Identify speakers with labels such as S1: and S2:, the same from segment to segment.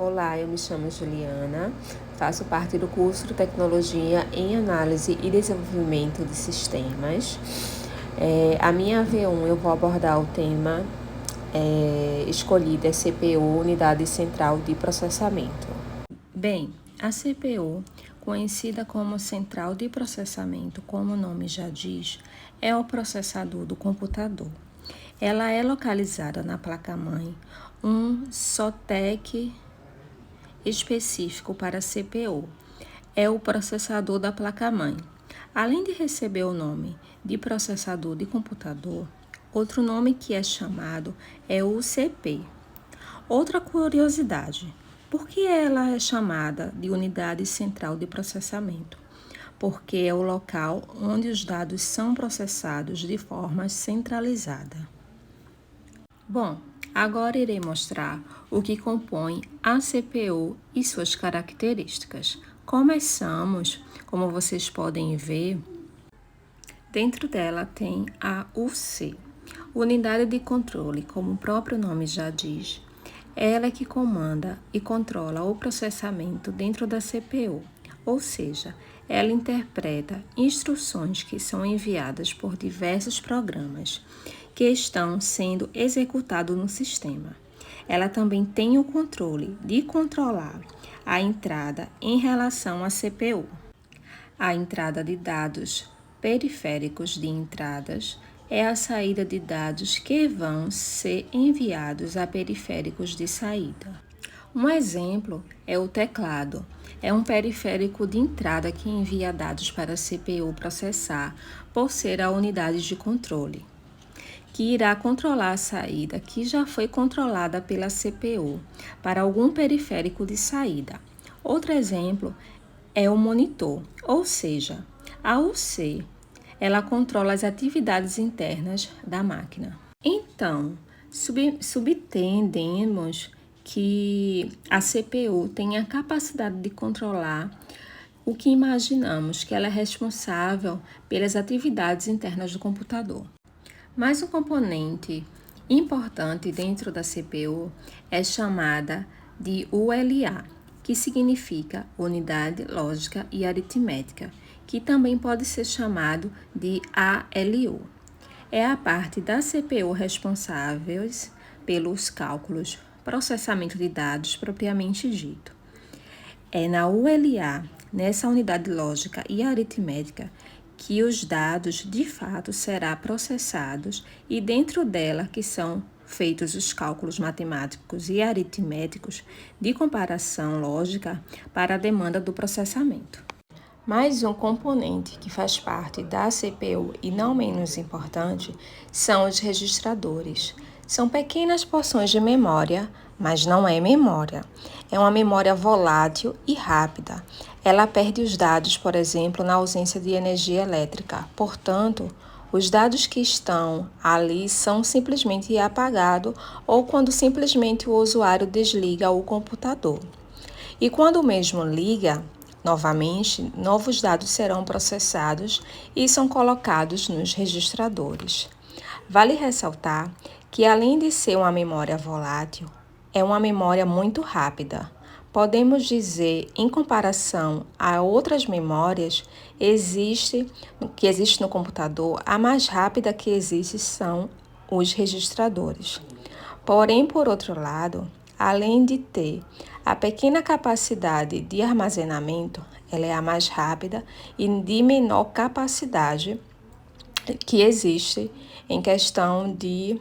S1: Olá, eu me chamo Juliana, faço parte do curso de Tecnologia em Análise e Desenvolvimento de Sistemas. A minha V1 eu vou abordar o tema escolhido é CPU, Unidade Central de Processamento.
S2: Bem, a CPU, conhecida como Central de Processamento, como o nome já diz, é o processador do computador. Ela é localizada na placa-mãe, um SOTEC específico para CPU. É o processador da placa-mãe. Além de receber o nome de processador de computador, outro nome que é chamado é o UCP. Outra curiosidade, por que ela é chamada de Unidade Central de Processamento? Porque é o local onde os dados são processados de forma centralizada. Bom, agora irei mostrar o que compõe a CPU e suas características. Começamos, como vocês podem ver, dentro dela tem a UC, Unidade de Controle, como o próprio nome já diz. Ela é que comanda e controla o processamento dentro da CPU, ou seja, ela interpreta instruções que são enviadas por diversos programas que estão sendo executados no sistema. Ela também tem o controle de controlar a entrada em relação à CPU, a entrada de dados periféricos de entradas é a saída de dados que vão ser enviados a periféricos de saída. Um exemplo é o teclado. É um periférico de entrada que envia dados para a CPU processar por ser a unidade de controle, que irá controlar a saída que já foi controlada pela CPU para algum periférico de saída. Outro exemplo é o monitor, ou seja, a UC, ela controla as atividades internas da máquina. Então, subentendemos que a CPU tem a capacidade de controlar o que imaginamos que ela é responsável pelas atividades internas do computador. Mas um componente importante dentro da CPU é chamada de ULA, que significa Unidade Lógica e Aritmética, que também pode ser chamado de ALU. É a parte da CPU responsáveis pelos cálculos, processamento de dados propriamente dito. É na ULA, nessa unidade lógica e aritmética, que os dados de fato serão processados e dentro dela que são feitos os cálculos matemáticos e aritméticos de comparação lógica para a demanda do processamento. Mais um componente que faz parte da CPU e não menos importante são os registradores. São pequenas porções de memória, mas não é memória. É uma memória volátil e rápida. Ela perde os dados, por exemplo, na ausência de energia elétrica. Portanto, os dados que estão ali são simplesmente apagados ou quando simplesmente o usuário desliga o computador. E quando o mesmo liga, novamente, novos dados serão processados e são colocados nos registradores. Vale ressaltar que, além de ser uma memória volátil, é uma memória muito rápida. Podemos dizer, em comparação a outras memórias, que existe no computador, a mais rápida que existe são os registradores. Porém, por outro lado, além de ter a pequena capacidade de armazenamento, ela é a mais rápida e de menor capacidade que existe em questão de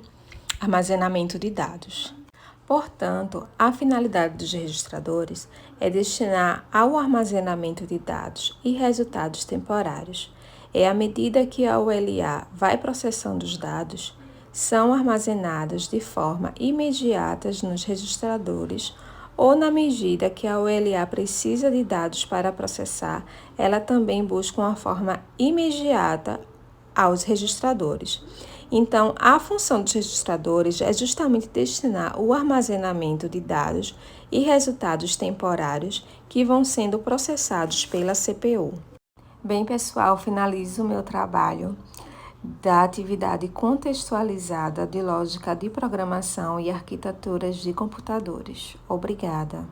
S2: armazenamento de dados. Portanto, a finalidade dos registradores é destinar ao armazenamento de dados e resultados temporários. É à medida que a ULA vai processando os dados, são armazenados de forma imediata nos registradores ou na medida que a ULA precisa de dados para processar, ela também busca uma forma imediata aos registradores. Então, a função dos registradores é justamente destinar o armazenamento de dados e resultados temporários que vão sendo processados pela CPU. Bem, pessoal, finalizo o meu trabalho da atividade contextualizada de lógica de programação e arquiteturas de computadores. Obrigada.